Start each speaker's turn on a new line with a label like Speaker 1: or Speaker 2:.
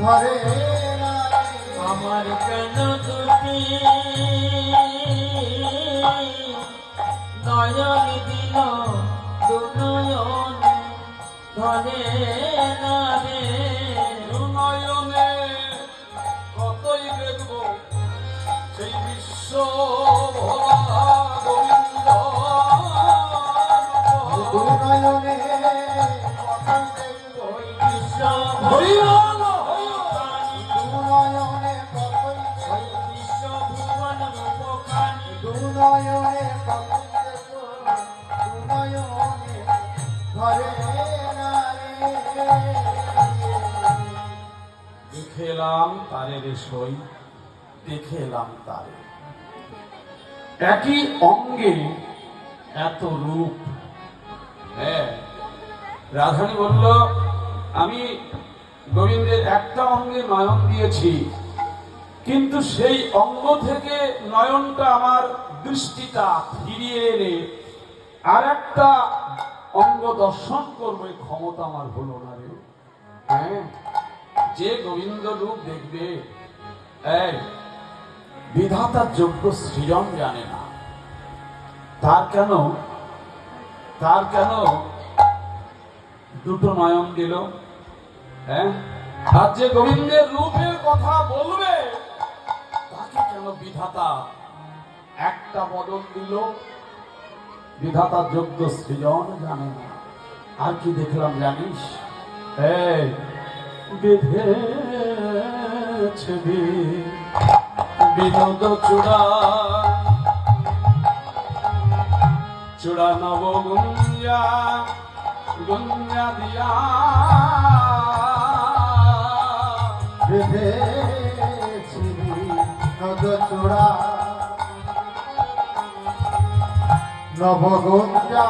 Speaker 1: ধরে
Speaker 2: আমার কেন দুটি নয়ন দিল দুনয়ন ধরে না রে
Speaker 3: দুনয়নে কতই দেখব সেই বিশ্ব ভোলা গোবিন্দ
Speaker 1: দুনয়নে
Speaker 2: বিশ্ব
Speaker 3: হরিবল
Speaker 1: দুনয়নে
Speaker 2: বিশ্ব ভুবন রূপখানি
Speaker 1: দুনয়নে দুনয়নে ধরে
Speaker 3: দেখে এলাম তারে রে সই, দেখে এলাম তারে একই অঙ্গে এত রূপ। হ্যাঁ, রাধানী বলল আমি গোবিন্দের একটা অঙ্গে নয়ন দিয়েছি, কিন্তু সেই অঙ্গ থেকে নয়নটা আমার দৃষ্টিটা ফিরিয়ে এনে আর একটা অঙ্গ দর্শন করবে ক্ষমতা আমার হলো না রে। হ্যাঁ, যে গোবিন্দ রূপ দেখবে বিধাতার যোগ্য সৃজন জানে না, তার কেন দুটো নয়ন দিল। হ্যাঁ, আর যে গোবিন্দের রূপের কথা বলবে তাকে কেন বিধাতা একটা বদল দিল। বিধাতার যোগ্য সৃজন জানে না। আর কি দেখলাম জানিস? বিধেছে বিনোদ চূড়া চূড়া নব গুঞ্জা গুঞ্জা দিয়া
Speaker 1: বেঁধেছি নদ চূড়া নবগুঞ্জা